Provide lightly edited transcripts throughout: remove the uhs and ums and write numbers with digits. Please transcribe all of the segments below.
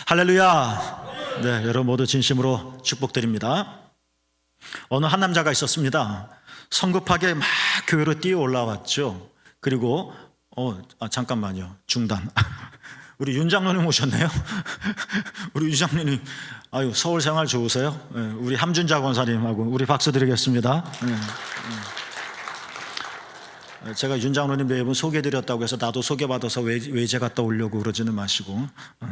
할렐루야. 네, 여러분 모두 진심으로 축복드립니다. 어느 한 남자가 있었습니다. 성급하게 막 교회로 뛰어 올라왔죠. 그리고 잠깐만요. 중단. 우리 윤 장로님 오셨네요. 우리 윤 장로님, 서울 생활 좋으세요? 네, 우리 함준자 권사님하고 우리 박수 드리겠습니다. 네. 제가 윤 장로님 매번 소개해드렸다고 해서 나도 소개받아서 외제 갔다 오려고 그러지는 마시고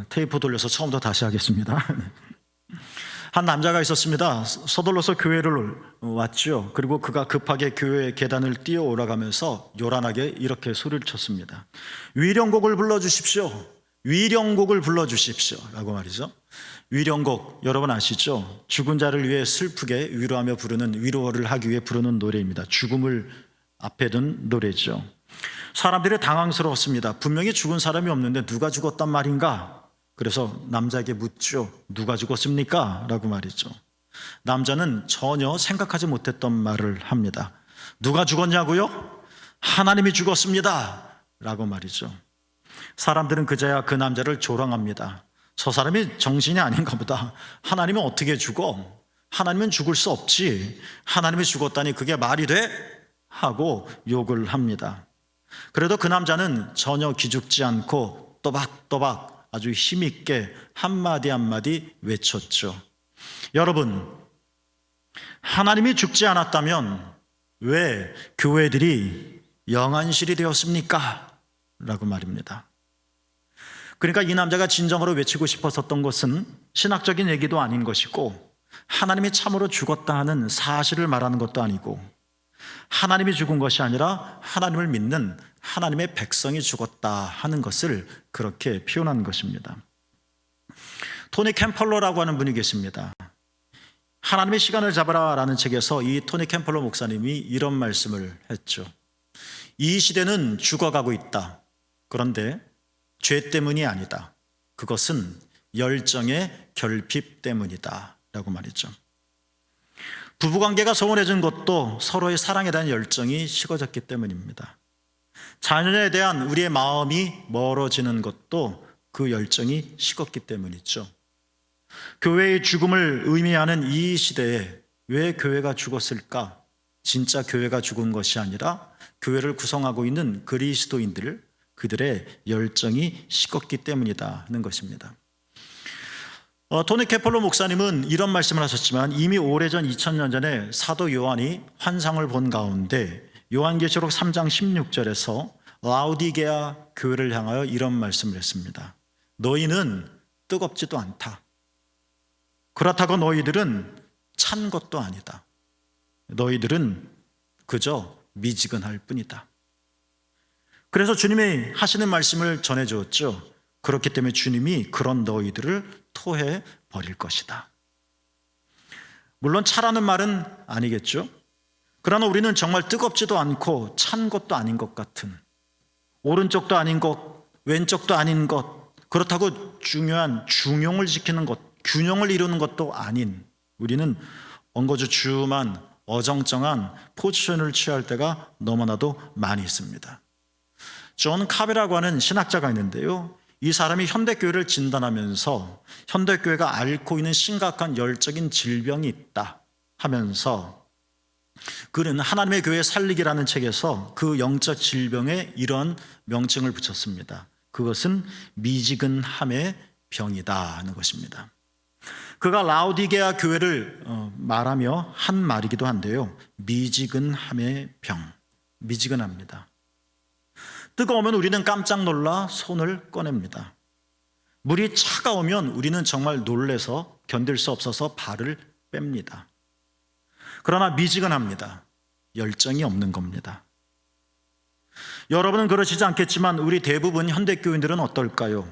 테이프 돌려서 처음부터 다시 하겠습니다. 한 남자가 있었습니다. 서둘러서 교회를 왔죠. 그리고 그가 급하게 교회 계단을 뛰어 올라가면서 요란하게 이렇게 소리를 쳤습니다. 위령곡을 불러주십시오. 위령곡을 불러주십시오 라고 말이죠. 위령곡 여러분 아시죠? 죽은 자를 위해 슬프게 위로하며 부르는, 위로를 하기 위해 부르는 노래입니다. 죽음을 앞에 둔 노래죠. 사람들이 당황스러웠습니다. 분명히 죽은 사람이 없는데 누가 죽었단 말인가? 그래서 남자에게 묻죠. 누가 죽었습니까? 라고 말이죠. 남자는 전혀 생각하지 못했던 말을 합니다. 누가 죽었냐고요? 하나님이 죽었습니다 라고 말이죠. 사람들은 그제야 그 남자를 조롱합니다. 저 사람이 정신이 아닌가 보다. 하나님은 어떻게 죽어? 하나님은 죽을 수 없지. 하나님이 죽었다니 그게 말이 돼? 하고 욕을 합니다. 그래도 그 남자는 전혀 기죽지 않고 또박또박 아주 힘있게 한마디 한마디 외쳤죠. 여러분, 하나님이 죽지 않았다면 왜 교회들이 영안실이 되었습니까? 라고 말입니다. 그러니까 이 남자가 진정으로 외치고 싶었던 것은 신학적인 얘기도 아닌 것이고, 하나님이 참으로 죽었다 하는 사실을 말하는 것도 아니고, 하나님이 죽은 것이 아니라 하나님을 믿는 하나님의 백성이 죽었다 하는 것을 그렇게 표현한 것입니다. 토니 캠펄러라고 하는 분이 계십니다. 하나님의 시간을 잡아라 라는 책에서 이 토니 캠펄러 목사님이 이런 말씀을 했죠. 이 시대는 죽어가고 있다. 그런데 죄 때문이 아니다. 그것은 열정의 결핍 때문이다 라고 말이죠. 부부관계가 소원해진 것도 서로의 사랑에 대한 열정이 식어졌기 때문입니다. 자녀에 대한 우리의 마음이 멀어지는 것도 그 열정이 식었기 때문이죠. 교회의 죽음을 의미하는 이 시대에 왜 교회가 죽었을까? 진짜 교회가 죽은 것이 아니라 교회를 구성하고 있는 그리스도인들, 그들의 열정이 식었기 때문이다 하는 것입니다. 토니 캠펄러 목사님은 이런 말씀을 하셨지만 이미 오래전 2000년 전에 사도 요한이 환상을 본 가운데 요한계시록 3장 16절에서 라우디게아 교회를 향하여 이런 말씀을 했습니다. 너희는 뜨겁지도 않다. 그렇다고 너희들은 찬 것도 아니다. 너희들은 그저 미지근할 뿐이다. 그래서 주님이 하시는 말씀을 전해주었죠. 그렇기 때문에 주님이 그런 너희들을 토해 버릴 것이다. 물론 차라는 말은 아니겠죠. 그러나 우리는 정말 뜨겁지도 않고 찬 것도 아닌 것 같은, 오른쪽도 아닌 것, 왼쪽도 아닌 것, 그렇다고 중요한 중용을 지키는 것, 균형을 이루는 것도 아닌, 우리는 엉거주춤한 어정쩡한 포지션을 취할 때가 너무나도 많이 있습니다. 존 카베라고 하는 신학자가 있는데요, 이 사람이 현대교회를 진단하면서 현대교회가 앓고 있는 심각한 열적인 질병이 있다 하면서, 그는 하나님의 교회 살리기라는 책에서 그 영적 질병에 이런 명칭을 붙였습니다. 그것은 미지근함의 병이다 하는 것입니다. 그가 라우디게아 교회를 말하며 한 말이기도 한데요, 미지근함의 병, 미지근합니다. 뜨거우면 우리는 깜짝 놀라 손을 꺼냅니다. 물이 차가우면 우리는 정말 놀라서 견딜 수 없어서 발을 뺍니다. 그러나 미지근합니다. 열정이 없는 겁니다. 여러분은 그러시지 않겠지만 우리 대부분 현대교인들은 어떨까요?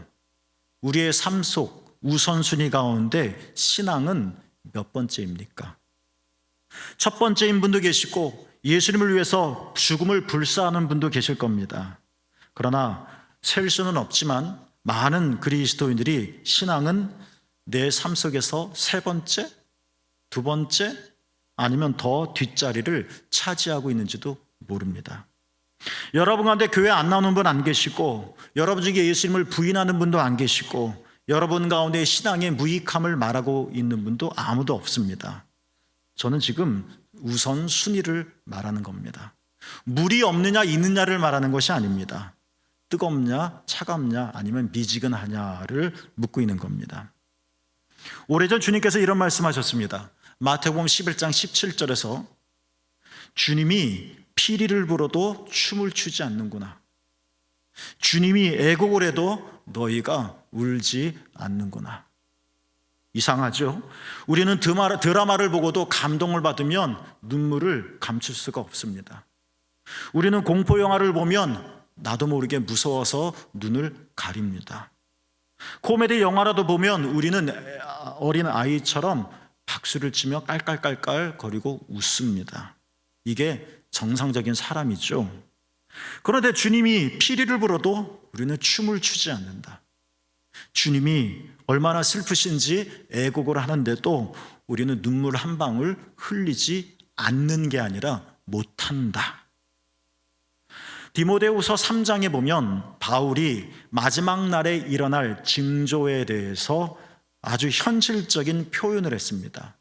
우리의 삶 속 우선순위 가운데 신앙은 몇 번째입니까? 첫 번째인 분도 계시고 예수님을 위해서 죽음을 불사하는 분도 계실 겁니다. 그러나 셀 수는 없지만 많은 그리스도인들이 신앙은 내 삶 속에서 세 번째, 두 번째, 아니면 더 뒷자리를 차지하고 있는지도 모릅니다. 여러분 가운데 교회 안 나오는 분 안 계시고, 여러분 중에 예수님을 부인하는 분도 안 계시고, 여러분 가운데 신앙의 무익함을 말하고 있는 분도 아무도 없습니다. 저는 지금 우선순위를 말하는 겁니다. 물이 없느냐 있느냐를 말하는 것이 아닙니다. 뜨겁냐 차갑냐 아니면 미지근하냐를 묻고 있는 겁니다. 오래전 주님께서 이런 말씀하셨습니다. 마태복음 11장 17절에서 주님이 피리를 불어도 춤을 추지 않는구나. 주님이 애곡을 해도 너희가 울지 않는구나. 이상하죠? 우리는 드라마를 보고도 감동을 받으면 눈물을 감출 수가 없습니다. 우리는 공포 영화를 보면 나도 모르게 무서워서 눈을 가립니다. 코미디 영화라도 보면 우리는 어린 아이처럼 박수를 치며 깔깔깔깔 거리고 웃습니다. 이게 정상적인 사람이죠. 그런데 주님이 피리를 불어도 우리는 춤을 추지 않는다. 주님이 얼마나 슬프신지 애곡을 하는데도 우리는 눈물 한 방울 흘리지 않는 게 아니라 못한다. 디모데후서 3장에 보면 바울이 마지막 날에 일어날 징조에 대해서 아주 현실적인 표현을 했습니다.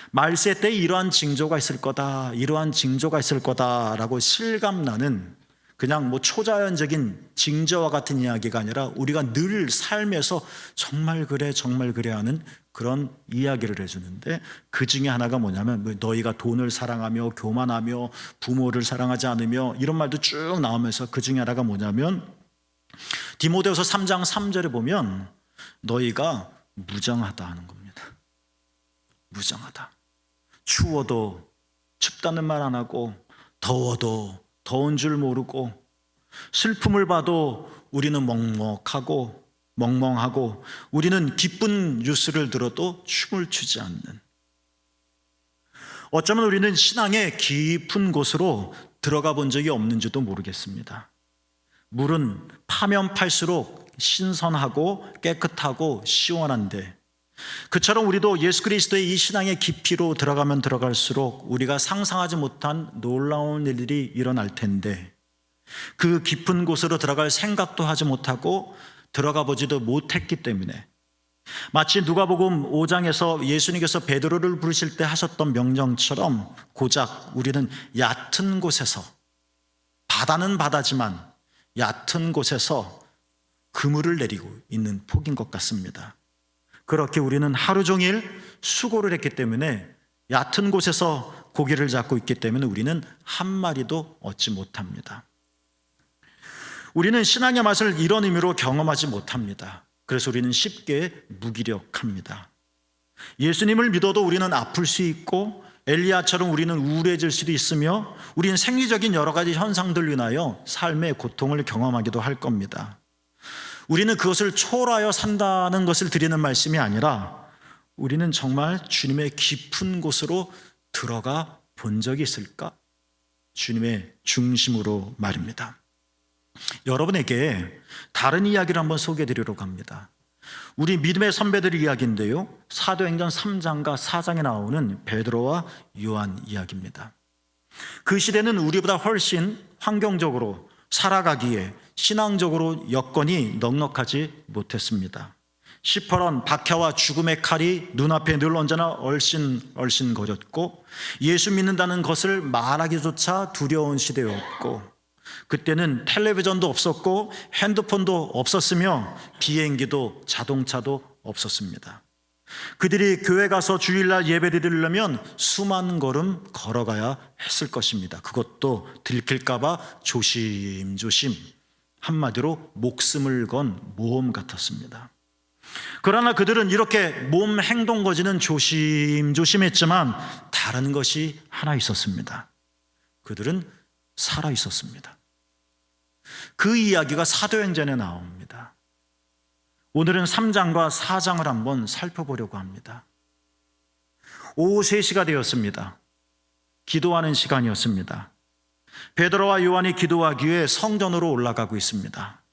말세 때 이러한 징조가 있을 거다, 이러한 징조가 있을 거다라고 실감나는 그냥 초자연적인 징조와 같은 이야기가 아니라 우리가 늘 삶에서 정말 그래 하는 그런 이야기를 해주는데, 그 중에 하나가 뭐냐면 너희가 돈을 사랑하며 교만하며 부모를 사랑하지 않으며 이런 말도 쭉 나오면서 그 중에 하나가 뭐냐면 디모데후서 3장 3절에 보면 너희가 무정하다 하는 겁니다. 무정하다. 추워도 춥다는 말 안 하고, 더워도 더운 줄 모르고, 슬픔을 봐도 우리는 멍멍하고, 우리는 기쁜 뉴스를 들어도 춤을 추지 않는, 어쩌면 우리는 신앙의 깊은 곳으로 들어가 본 적이 없는지도 모르겠습니다. 물은 파면 팔수록 신선하고 깨끗하고 시원한데, 그처럼 우리도 예수 그리스도의 이 신앙의 깊이로 들어가면 들어갈수록 우리가 상상하지 못한 놀라운 일들이 일어날 텐데, 그 깊은 곳으로 들어갈 생각도 하지 못하고 들어가 보지도 못했기 때문에, 마치 누가복음 5장에서 예수님께서 베드로를 부르실 때 하셨던 명령처럼 고작 우리는 얕은 곳에서, 바다는 바다지만 얕은 곳에서 그물을 내리고 있는 폭인 것 같습니다. 그렇게 우리는 하루 종일 수고를 했기 때문에, 얕은 곳에서 고기를 잡고 있기 때문에 우리는 한 마리도 얻지 못합니다. 우리는 신앙의 맛을 이런 의미로 경험하지 못합니다. 그래서 우리는 쉽게 무기력합니다. 예수님을 믿어도 우리는 아플 수 있고, 엘리야처럼 우리는 우울해질 수도 있으며, 우리는 생리적인 여러 가지 현상들로 인하여 삶의 고통을 경험하기도 할 겁니다. 우리는 그것을 초월하여 산다는 것을 드리는 말씀이 아니라, 우리는 정말 주님의 깊은 곳으로 들어가 본 적이 있을까? 주님의 중심으로 말입니다. 여러분에게 다른 이야기를 한번 소개해 드리려고 합니다. 우리 믿음의 선배들 이야기인데요, 사도행전 3장과 4장에 나오는 베드로와 요한 이야기입니다. 그 시대는 우리보다 훨씬 환경적으로 살아가기에 신앙적으로 여건이 넉넉하지 못했습니다. 시퍼런 박해와 죽음의 칼이 눈앞에 늘 언제나 얼씬거렸고, 예수 믿는다는 것을 말하기조차 두려운 시대였고, 그때는 텔레비전도 없었고 핸드폰도 없었으며 비행기도 자동차도 없었습니다. 그들이 교회 가서 주일날 예배 드리려면 수만 걸음 걸어가야 했을 것입니다. 그것도 들킬까 봐 조심조심, 한마디로 목숨을 건 모험 같았습니다. 그러나 그들은 이렇게 몸 행동 거지는 조심조심했지만 다른 것이 하나 있었습니다. 그들은 살아 있었습니다. 그 이야기가 사도행전에 나옵니다. 오늘은 3장과 4장을 한번 살펴보려고 합니다. 오후 3시가 되었습니다. 기도하는 시간이었습니다. 베드로와 요한이 기도하기 위해 성전으로 올라가고 있습니다.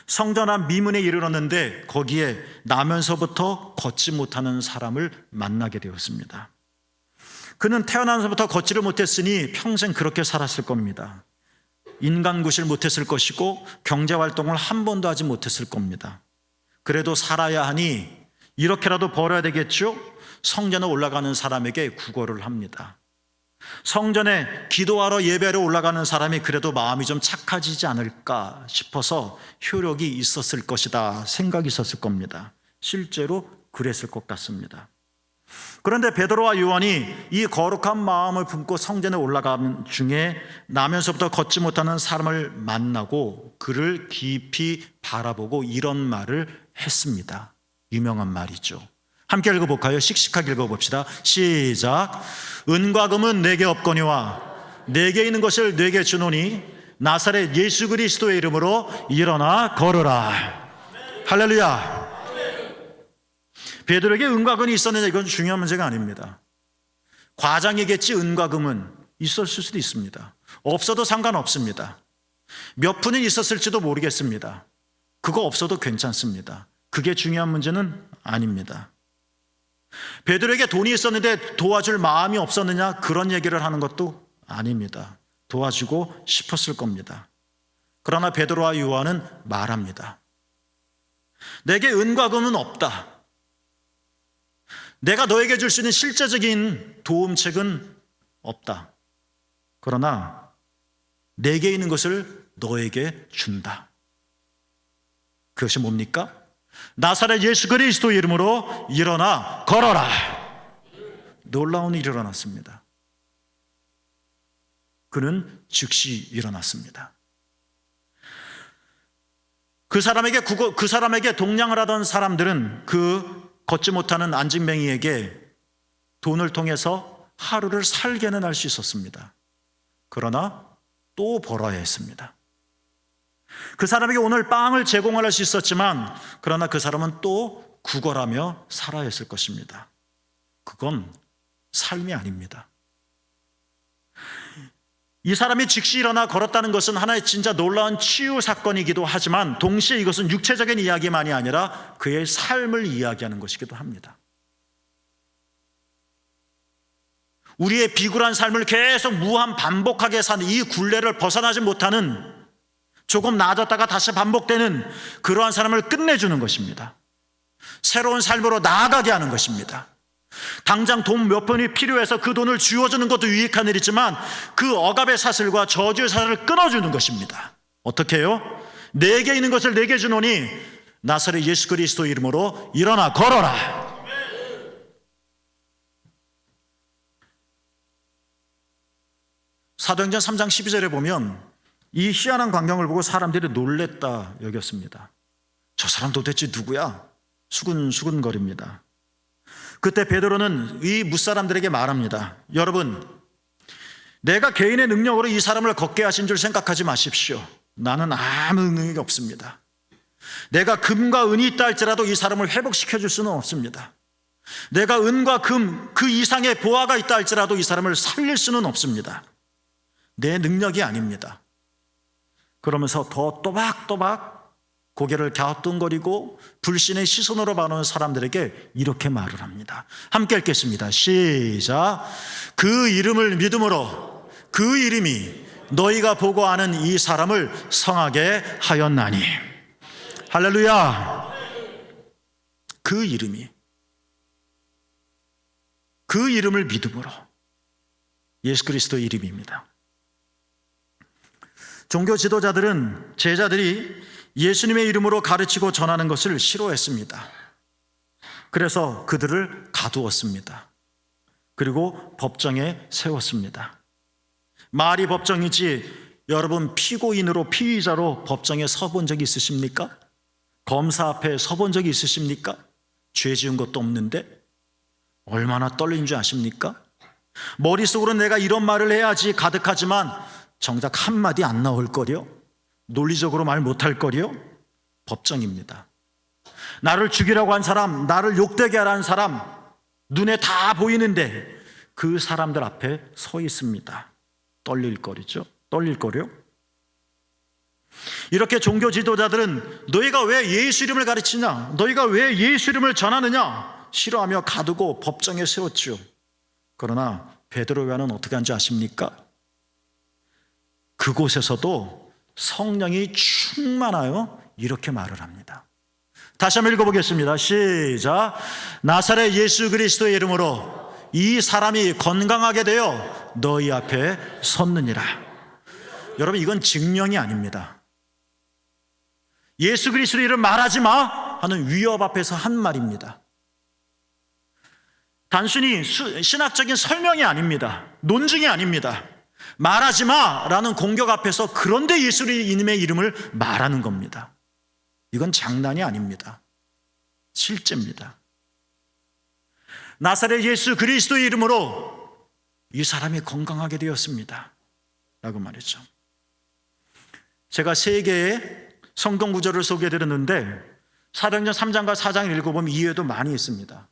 성전 앞 미문에 이르렀는데 거기에 나면서부터 걷지 못하는 사람을 만나게 되었습니다. 그는 태어나면서부터 걷지를 못했으니 평생 그렇게 살았을 겁니다. 인간구실 못했을 것이고 경제활동을 한 번도 하지 못했을 겁니다. 그래도 살아야 하니 이렇게라도 벌어야 되겠죠? 성전에 올라가는 사람에게 구걸을 합니다. 성전에 기도하러 예배로 올라가는 사람이 그래도 마음이 좀 착해지지 않을까 싶어서 효력이 있었을 것이다 생각이 있었을 겁니다. 실제로 그랬을 것 같습니다. 그런데 베드로와 요한이 이 거룩한 마음을 품고 성전에 올라가는 중에 나면서부터 걷지 못하는 사람을 만나고 그를 깊이 바라보고 이런 말을 했습니다. 유명한 말이죠. 함께 읽어볼까요? 씩씩하게 읽어봅시다. 시작. 은과 금은 내게 없거니와 내게 있는 것을 내게 주노니 나사렛 예수 그리스도의 이름으로 일어나 걸으라. 할렐루야. 베드로에게 은과 금이 있었느냐, 이건 중요한 문제가 아닙니다. 과장이겠지. 은과 금은 있었을 수도 있습니다. 없어도 상관없습니다. 몇 푼은 있었을지도 모르겠습니다. 그거 없어도 괜찮습니다. 그게 중요한 문제는 아닙니다. 베드로에게 돈이 있었는데 도와줄 마음이 없었느냐, 그런 얘기를 하는 것도 아닙니다. 도와주고 싶었을 겁니다. 그러나 베드로와 요한은 말합니다. 내게 은과 금은 없다. 내가 너에게 줄 수 있는 실제적인 도움책은 없다. 그러나 내게 있는 것을 너에게 준다. 그것이 뭡니까? 나사렛 예수 그리스도 이름으로 일어나 걸어라. 놀라운 일이 일어났습니다. 그는 즉시 일어났습니다. 그 사람에게 동냥을 하던 사람들은 그 걷지 못하는 안진뱅이에게 돈을 통해서 하루를 살게는 할 수 있었습니다. 그러나 또 벌어야 했습니다. 그 사람에게 오늘 빵을 제공할 수 있었지만 그러나 그 사람은 또 구걸하며 살아야 했을 것입니다. 그건 삶이 아닙니다. 이 사람이 즉시 일어나 걸었다는 것은 하나의 진짜 놀라운 치유 사건이기도 하지만 동시에 이것은 육체적인 이야기만이 아니라 그의 삶을 이야기하는 것이기도 합니다. 우리의 비굴한 삶을 계속 무한 반복하게 사는 이 굴레를 벗어나지 못하는, 조금 나아졌다가 다시 반복되는 그러한 사람을 끝내주는 것입니다. 새로운 삶으로 나아가게 하는 것입니다. 당장 돈 몇 푼이 필요해서 그 돈을 쥐어주는 것도 유익한 일이지만 그 억압의 사슬과 저주의 사슬을 끊어주는 것입니다. 어떻게 해요? 내게 있는 것을 내게 주노니 나사렛 예수 그리스도 이름으로 일어나 걸어라. 사도행전 3장 12절에 보면 이 희한한 광경을 보고 사람들이 놀랬다 여겼습니다. 저 사람 도대체 누구야? 수근수근거립니다. 그때 베드로는 이 무사람들에게 말합니다. 여러분, 내가 개인의 능력으로 이 사람을 걷게 하신 줄 생각하지 마십시오. 나는 아무 능력이 없습니다. 내가 금과 은이 있다 할지라도 이 사람을 회복시켜 줄 수는 없습니다. 내가 은과 금 그 이상의 보화가 있다 할지라도 이 사람을 살릴 수는 없습니다. 내 능력이 아닙니다. 그러면서 더 또박또박 고개를 갸우뚱거리고 불신의 시선으로 바라보는 사람들에게 이렇게 말을 합니다. 함께 읽겠습니다. 시작. 그 이름을 믿음으로 그 이름이 너희가 보고 아는 이 사람을 성하게 하였나니. 할렐루야. 그 이름을 믿음으로. 예수 그리스도의 이름입니다. 종교 지도자들은 제자들이 예수님의 이름으로 가르치고 전하는 것을 싫어했습니다. 그래서 그들을 가두었습니다. 그리고 법정에 세웠습니다. 말이 법정이지 여러분 피고인으로 피의자로 법정에 서본 적이 있으십니까? 검사 앞에 서본 적이 있으십니까? 죄 지은 것도 없는데 얼마나 떨리는 줄 아십니까? 머릿속으로 내가 이런 말을 해야지 가득하지만 정작 한마디 안 나올 거려? 논리적으로 말 못할 거려? 법정입니다. 나를 죽이라고 한 사람, 나를 욕되게 하라는 사람, 눈에 다 보이는데 그 사람들 앞에 서 있습니다. 떨릴 거리죠? 떨릴 거려? 이렇게 종교 지도자들은 너희가 왜 예수 이름을 가르치냐? 너희가 왜 예수 이름을 전하느냐? 싫어하며 가두고 법정에 세웠죠. 그러나 베드로 요한은 어떻게 한지 아십니까? 그곳에서도 성령이 충만하여 이렇게 말을 합니다. 다시 한번 읽어보겠습니다. 시작. 나사렛 예수 그리스도의 이름으로 이 사람이 건강하게 되어 너희 앞에 섰느니라. 여러분, 이건 증명이 아닙니다. 예수 그리스도의 이름 말하지 마 하는 위협 앞에서 한 말입니다. 단순히 신학적인 설명이 아닙니다. 논증이 아닙니다. 말하지 마라는 공격 앞에서 그런데 예수님의 이름을 말하는 겁니다. 이건 장난이 아닙니다. 실제입니다. 나사렛 예수 그리스도의 이름으로 이 사람이 건강하게 되었습니다 라고 말했죠. 제가 세 개의 성경 구절을 소개해드렸는데 사도행전 3장과 4장을 읽어보면 이해도 많이 있습니다.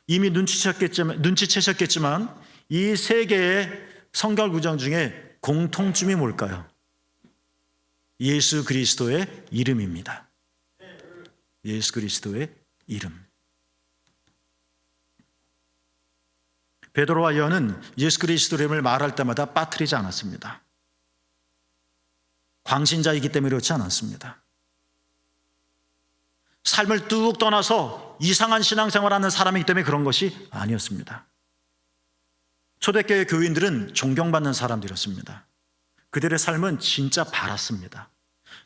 이미 눈치채셨겠지만 이 세 개의 성경 구절 중에 공통점이 뭘까요? 예수 그리스도의 이름입니다. 예수 그리스도의 이름. 베드로와 요한은 예수 그리스도의 이름을 말할 때마다 빠뜨리지 않았습니다. 광신자이기 때문에 그렇지 않았습니다. 삶을 뚝 떠나서 이상한 신앙생활하는 사람이기 때문에 그런 것이 아니었습니다. 초대교회 교인들은 존경받는 사람들이었습니다. 그들의 삶은 진짜 바랐습니다.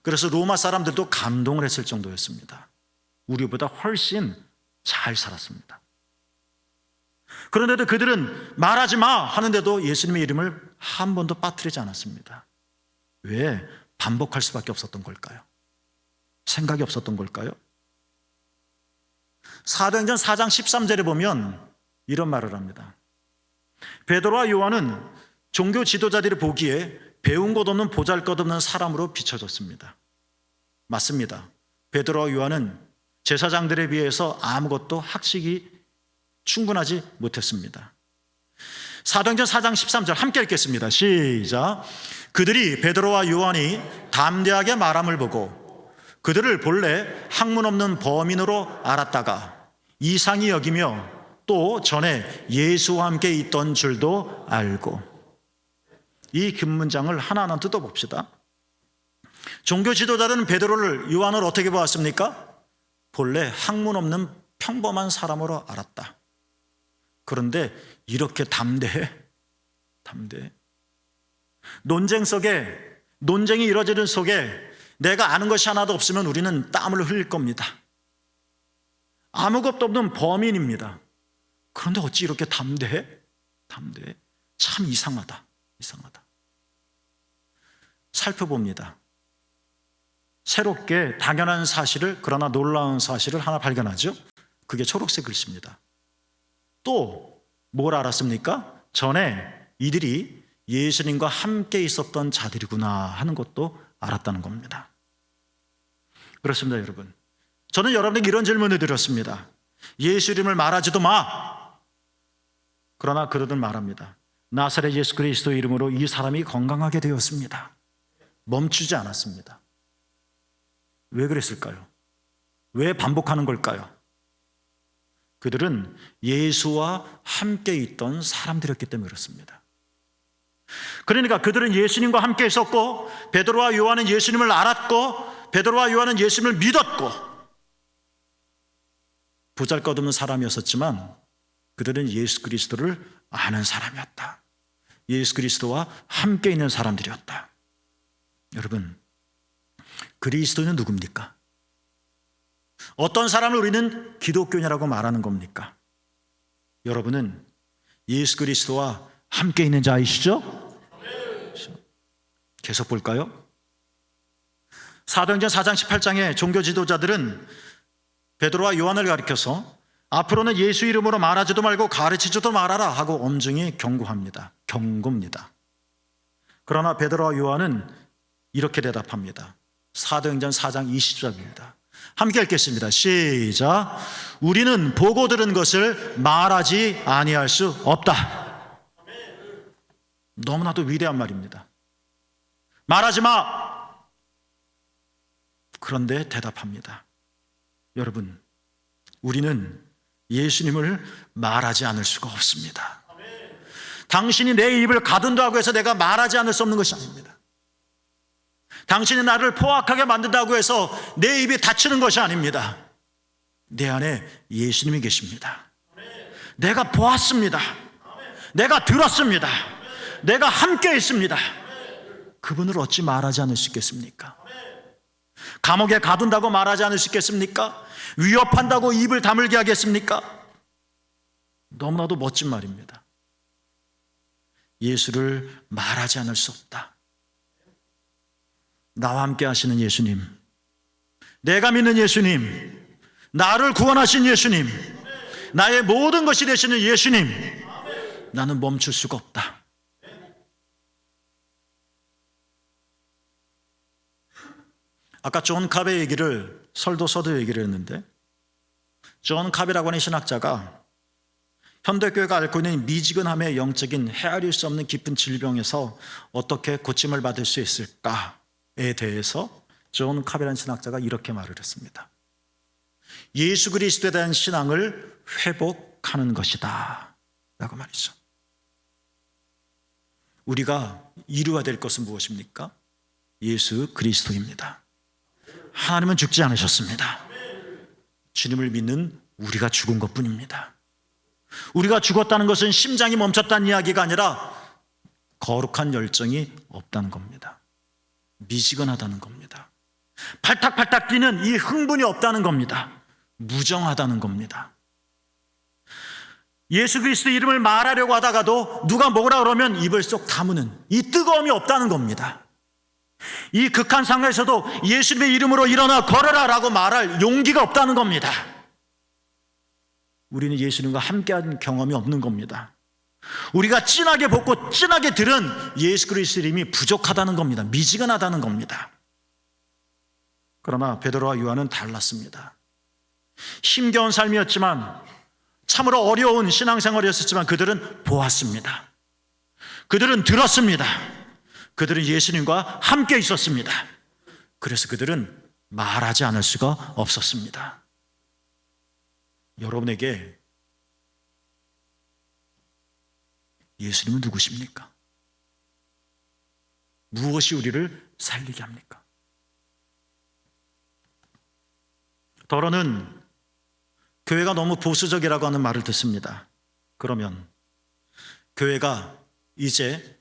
그래서 로마 사람들도 감동을 했을 정도였습니다. 우리보다 훨씬 잘 살았습니다. 그런데도 그들은 말하지 마 하는데도 예수님의 이름을 한 번도 빠뜨리지 않았습니다. 왜? 반복할 수밖에 없었던 걸까요? 생각이 없었던 걸까요? 사도행전 4장 13절에 보면 이런 말을 합니다. 베드로와 요한은 종교 지도자들이 보기에 배운 것 없는 보잘것없는 사람으로 비춰졌습니다. 맞습니다. 베드로와 요한은 제사장들에 비해서 아무것도 학식이 충분하지 못했습니다. 사도행전 4장 13절 함께 읽겠습니다. 시작. 그들이 베드로와 요한이 담대하게 말함을 보고 그들을 본래 학문 없는 범인으로 알았다가 이상히 여기며 또 전에 예수와 함께 있던 줄도 알고. 이 긴 문장을 하나하나 뜯어봅시다. 종교 지도자들은 베드로를 요한을 어떻게 보았습니까? 본래 학문 없는 평범한 사람으로 알았다. 그런데 이렇게 담대해? 논쟁이 이루어지는 속에 내가 아는 것이 하나도 없으면 우리는 땀을 흘릴 겁니다. 아무것도 없는 범인입니다. 그런데 어찌 이렇게 담대해? 참 이상하다. 살펴봅니다. 새롭게 당연한 사실을, 그러나 놀라운 사실을 하나 발견하죠. 그게 초록색 글씨입니다. 또 뭘 알았습니까? 전에 이들이 예수님과 함께 있었던 자들이구나 하는 것도 알았다는 겁니다. 그렇습니다, 여러분. 저는 여러분에게 이런 질문을 드렸습니다. 예수 이름을 말하지도 마. 그러나 그들은 말합니다. 나사렛 예수 그리스도의 이름으로 이 사람이 건강하게 되었습니다. 멈추지 않았습니다. 왜 그랬을까요? 왜 반복하는 걸까요? 그들은 예수와 함께 있던 사람들이었기 때문에 그렇습니다. 그러니까 그들은 예수님과 함께 있었고 베드로와 요한은 예수님을 알았고 베드로와 요한은 예수님을 믿었고 보잘것없는 사람이었었지만 그들은 예수 그리스도를 아는 사람이었다. 예수 그리스도와 함께 있는 사람들이었다. 여러분, 그리스도는 누굽니까? 어떤 사람을 우리는 기독교인이라고 말하는 겁니까? 여러분은 예수 그리스도와 함께 있는 자이시죠? 계속 볼까요? 사도행전 4장 18장에 종교 지도자들은 베드로와 요한을 가리켜서 앞으로는 예수 이름으로 말하지도 말고 가르치지도 말아라 하고 엄중히 경고합니다. 그러나 베드로와 요한은 이렇게 대답합니다. 사도행전 4장 20절입니다. 함께 읽겠습니다. 시작. 우리는 보고 들은 것을 말하지 아니할 수 없다. 너무나도 위대한 말입니다. 말하지 마. 그런데 대답합니다. 여러분, 우리는 예수님을 말하지 않을 수가 없습니다. 당신이 내 입을 가둔다고 해서 내가 말하지 않을 수 없는 것이 아닙니다. 당신이 나를 포악하게 만든다고 해서 내 입이 닫히는 것이 아닙니다. 내 안에 예수님이 계십니다. 내가 보았습니다. 내가 들었습니다. 내가 함께 있습니다. 그분을 어찌 말하지 않을 수 있겠습니까? 감옥에 가둔다고 말하지 않을 수 있겠습니까? 위협한다고 입을 다물게 하겠습니까? 너무나도 멋진 말입니다. 예수를 말하지 않을 수 없다. 나와 함께 하시는 예수님, 내가 믿는 예수님, 나를 구원하신 예수님, 나의 모든 것이 되시는 예수님, 나는 멈출 수가 없다. 아까 존 카베 얘기를, 설도 얘기를 했는데, 존 카베라고 하는 신학자가 현대교회가 앓고 있는 미지근함의 영적인 헤아릴 수 없는 깊은 질병에서 어떻게 고침을 받을 수 있을까에 대해서 존 카베라는 신학자가 이렇게 말을 했습니다. 예수 그리스도에 대한 신앙을 회복하는 것이다 라고 말이죠. 우리가 이루어야 될 것은 무엇입니까? 예수 그리스도입니다. 하나님은 죽지 않으셨습니다. 주님을 믿는 우리가 죽은 것뿐입니다. 우리가 죽었다는 것은 심장이 멈췄다는 이야기가 아니라 거룩한 열정이 없다는 겁니다. 미지근하다는 겁니다. 팔딱팔딱 뛰는 이 흥분이 없다는 겁니다. 무정하다는 겁니다. 예수 그리스도 이름을 말하려고 하다가도 누가 뭐라 그러면 입을 쏙 다무는 이 뜨거움이 없다는 겁니다. 이 극한 상황에서도 예수님의 이름으로 일어나 걸어라 라고 말할 용기가 없다는 겁니다. 우리는 예수님과 함께한 경험이 없는 겁니다. 우리가 진하게 벗고 진하게 들은 예수 그리스도 이름이 부족하다는 겁니다. 미지근하다는 겁니다. 그러나 베드로와 요한은 달랐습니다. 힘겨운 삶이었지만, 참으로 어려운 신앙생활이었지만 그들은 보았습니다. 그들은 들었습니다. 그들은 예수님과 함께 있었습니다. 그래서 그들은 말하지 않을 수가 없었습니다. 여러분에게 예수님은 누구십니까? 무엇이 우리를 살리게 합니까? 더러는 교회가 너무 보수적이라고 하는 말을 듣습니다. 그러면 교회가 이제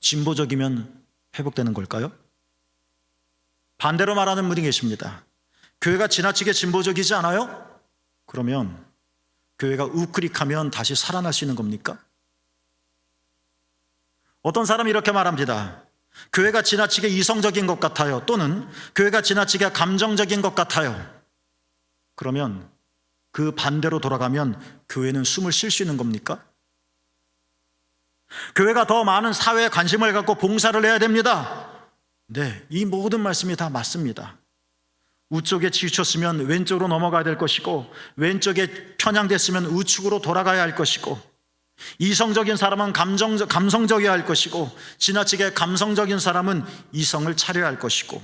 진보적이면 회복되는 걸까요? 반대로 말하는 분이 계십니다. 교회가 지나치게 진보적이지 않아요? 그러면 교회가 우크릭하면 다시 살아날 수 있는 겁니까? 어떤 사람이 이렇게 말합니다. 교회가 지나치게 이성적인 것 같아요. 또는 교회가 지나치게 감정적인 것 같아요. 그러면 그 반대로 돌아가면 교회는 숨을 쉴 수 있는 겁니까? 교회가 더 많은 사회에 관심을 갖고 봉사를 해야 됩니다. 네, 이 모든 말씀이 다 맞습니다. 우쪽에 치우쳤으면 왼쪽으로 넘어가야 될 것이고, 왼쪽에 편향됐으면 우측으로 돌아가야 할 것이고, 이성적인 사람은 감성적이어야 할 것이고, 지나치게 감성적인 사람은 이성을 차려야 할 것이고,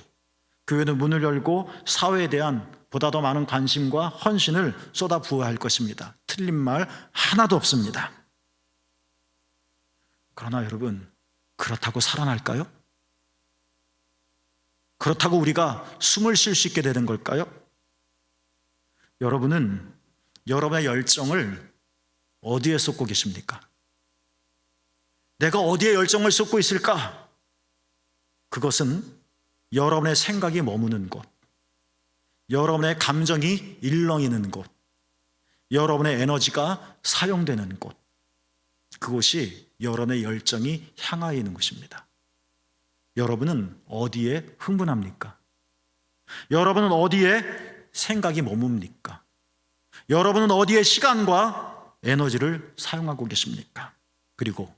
교회는 문을 열고 사회에 대한 보다 더 많은 관심과 헌신을 쏟아부어야 할 것입니다. 틀린 말 하나도 없습니다. 그러나 여러분, 그렇다고 살아날까요? 그렇다고 우리가 숨을 쉴 수 있게 되는 걸까요? 여러분은 여러분의 열정을 어디에 쏟고 계십니까? 내가 어디에 열정을 쏟고 있을까? 그것은 여러분의 생각이 머무는 곳, 여러분의 감정이 일렁이는 곳, 여러분의 에너지가 사용되는 곳, 그곳이 여러분의 열정이 향하여 있는 곳입니다. 여러분은 어디에 흥분합니까? 여러분은 어디에 생각이 머뭅니까? 여러분은 어디에 시간과 에너지를 사용하고 계십니까? 그리고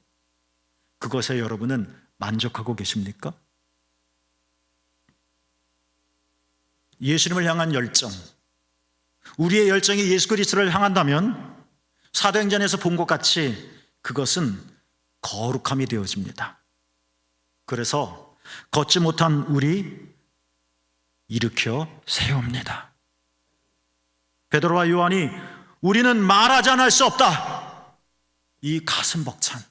그것에 여러분은 만족하고 계십니까? 예수님을 향한 열정, 우리의 열정이 예수 그리스도를 향한다면 사도행전에서 본 것 같이 그것은 거룩함이 되어집니다. 그래서 걷지 못한 우리 일으켜 세웁니다. 베드로와 요한이 우리는 말하지 않을 수 없다, 이 가슴 벅찬,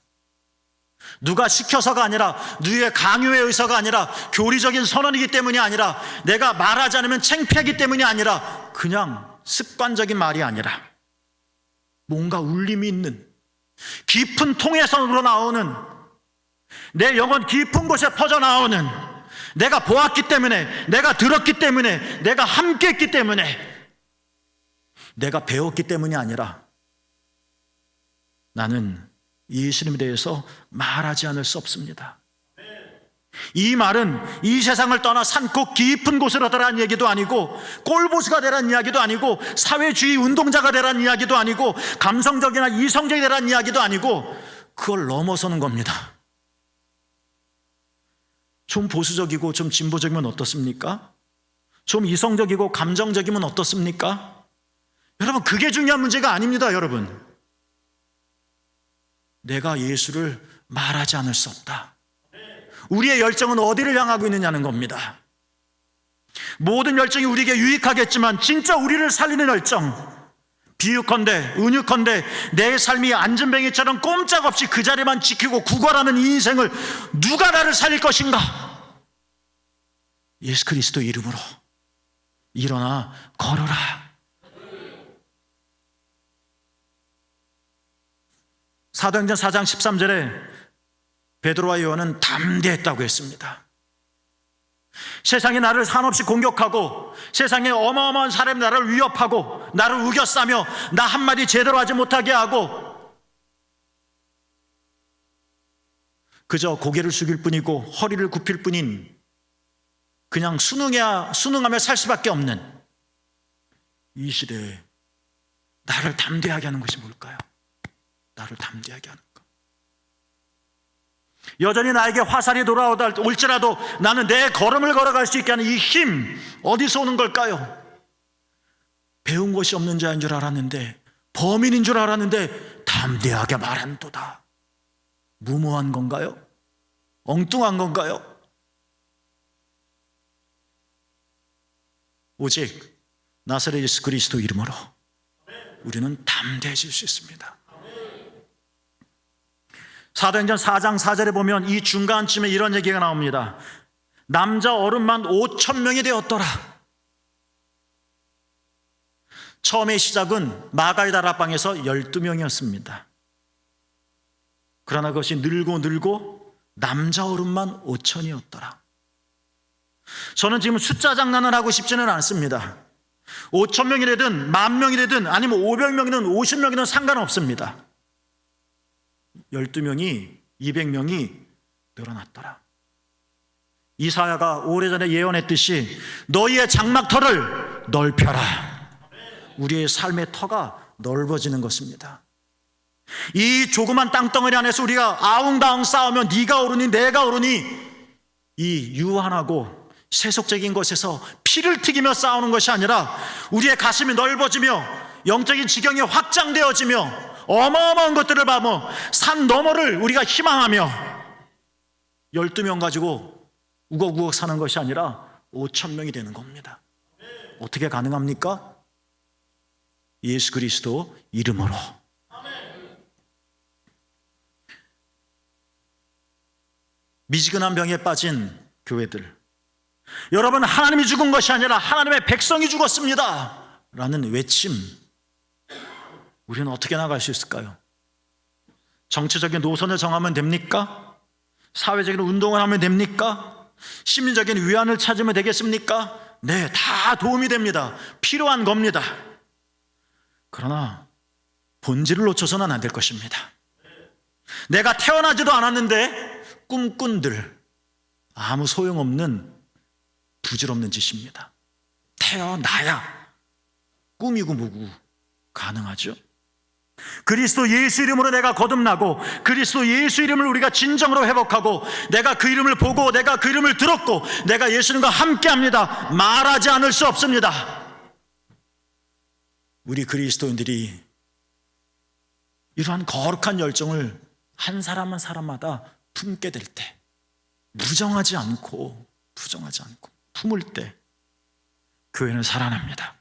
누가 시켜서가 아니라, 누구의 강요에 의해서가 아니라, 교리적인 선언이기 때문이 아니라, 내가 말하지 않으면 창피하기 때문이 아니라, 그냥 습관적인 말이 아니라 뭔가 울림이 있는 깊은 통에서 우러나오는, 내 영혼 깊은 곳에 퍼져나오는, 내가 보았기 때문에, 내가 들었기 때문에, 내가 함께했기 때문에, 내가 배웠기 때문이 아니라, 나는 예수님에 대해서 말하지 않을 수 없습니다. 이 말은 이 세상을 떠나 산속 깊은 곳으로 가라는 얘기도 아니고, 꼴보수가 되라는 이야기도 아니고, 사회주의 운동자가 되라는 이야기도 아니고, 감성적이나 이성적이 되라는 이야기도 아니고, 그걸 넘어서는 겁니다. 좀 보수적이고 좀 진보적이면 어떻습니까? 좀 이성적이고 감정적이면 어떻습니까? 여러분, 그게 중요한 문제가 아닙니다. 여러분, 내가 예수를 말하지 않을 수 없다. 우리의 열정은 어디를 향하고 있느냐는 겁니다. 모든 열정이 우리에게 유익하겠지만 진짜 우리를 살리는 열정, 비유컨대 은유컨대 내 삶이 안전뱅이처럼 꼼짝없이 그 자리만 지키고 구걸하는 이 인생을 누가 나를 살릴 것인가? 예수 그리스도 이름으로 일어나 걸어라. 사도행전 4장 13절에 베드로와 요한은 담대했다고 했습니다. 세상이 나를 한없이 공격하고, 세상에 어마어마한 사람이 나를 위협하고, 나를 우겨싸며 나 한마디 제대로 하지 못하게 하고, 그저 고개를 숙일 뿐이고 허리를 굽힐 뿐인, 그냥 순응하며 살 수밖에 없는 이 시대에 나를 담대하게 하는 것이 뭘까요? 나를 담대하게 하는 것. 여전히 나에게 화살이 돌아오다 올지라도 나는 내 걸음을 걸어갈 수 있게 하는 이 힘, 어디서 오는 걸까요? 배운 것이 없는 자인 줄 알았는데, 범인인 줄 알았는데 담대하게 말한도다. 무모한 건가요? 엉뚱한 건가요? 오직 나사렛 예수 그리스도 이름으로 우리는 담대해질 수 있습니다. 사도행전 4장 4절에 보면 이 중간쯤에 이런 얘기가 나옵니다. 남자 어른만 5,000명이 되었더라. 처음의 시작은 마가의 다락방에서 12명이었습니다. 그러나 그것이 늘고 남자 어른만 5,000이었더라. 저는 지금 숫자 장난을 하고 싶지는 않습니다. 5,000명이 되든 10,000명이 되든 아니면 500명이든 50명이든 상관없습니다. 12명이 200명이 늘어났더라. 이사야가 오래전에 예언했듯이 너희의 장막터를 넓혀라. 우리의 삶의 터가 넓어지는 것입니다. 이 조그만 땅덩어리 안에서 우리가 아웅다웅 싸우면 네가 오르니 내가 오르니, 이 유한하고 세속적인 것에서 피를 튀기며 싸우는 것이 아니라 우리의 가슴이 넓어지며 영적인 지경이 확장되어지며 어마어마한 것들을 봐며 산 너머를 우리가 희망하며 12명 가지고 우걱우걱 사는 것이 아니라 5,000명이 되는 겁니다. 어떻게 가능합니까? 예수 그리스도 이름으로. 미지근한 병에 빠진 교회들, 여러분, 하나님이 죽은 것이 아니라 하나님의 백성이 죽었습니다 라는 외침, 우리는 어떻게 나갈 수 있을까요? 정치적인 노선을 정하면 됩니까? 사회적인 운동을 하면 됩니까? 심리적인 위안을 찾으면 되겠습니까? 네, 다 도움이 됩니다. 필요한 겁니다. 그러나 본질을 놓쳐서는 안 될 것입니다. 내가 태어나지도 않았는데 꿈꾼들, 아무 소용없는 부질없는 짓입니다. 태어나야 꿈이고 뭐고 가능하죠. 그리스도 예수 이름으로 내가 거듭나고, 그리스도 예수 이름을 우리가 진정으로 회복하고, 내가 그 이름을 보고 내가 그 이름을 들었고 내가 예수님과 함께합니다. 말하지 않을 수 없습니다. 우리 그리스도인들이 이러한 거룩한 열정을 한 사람 한 사람마다 품게 될 때, 부정하지 않고 품을 때 교회는 살아납니다.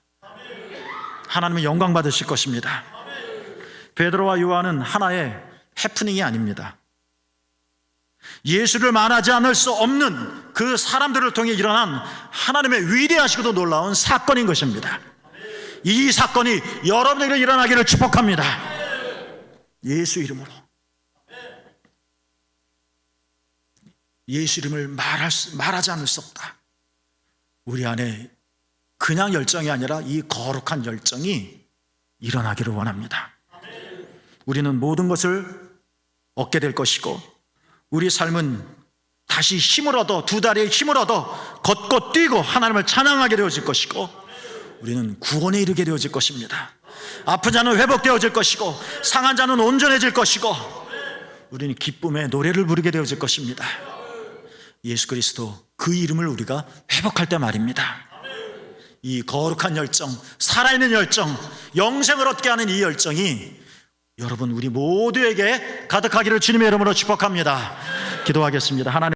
하나님은 영광 받으실 것입니다. 베드로와 요한은 하나의 해프닝이 아닙니다. 예수를 말하지 않을 수 없는 그 사람들을 통해 일어난 하나님의 위대하시고도 놀라운 사건인 것입니다. 이 사건이 여러분에게 일어나기를 축복합니다. 예수 이름으로. 예수 이름을 말하지 않을 수 없다. 우리 안에 그냥 열정이 아니라 이 거룩한 열정이 일어나기를 원합니다. 우리는 모든 것을 얻게 될 것이고, 우리 삶은 다시 힘을 얻어, 두 다리에 힘을 얻어 걷고 뛰고 하나님을 찬양하게 되어질 것이고, 우리는 구원에 이르게 되어질 것입니다. 아픈 자는 회복되어질 것이고, 상한 자는 온전해질 것이고, 우리는 기쁨의 노래를 부르게 되어질 것입니다. 예수 그리스도 그 이름을 우리가 회복할 때 말입니다. 이 거룩한 열정, 살아있는 열정, 영생을 얻게 하는 이 열정이 여러분 우리 모두에게 가득하기를 주님의 이름으로 축복합니다. 기도하겠습니다. 하나님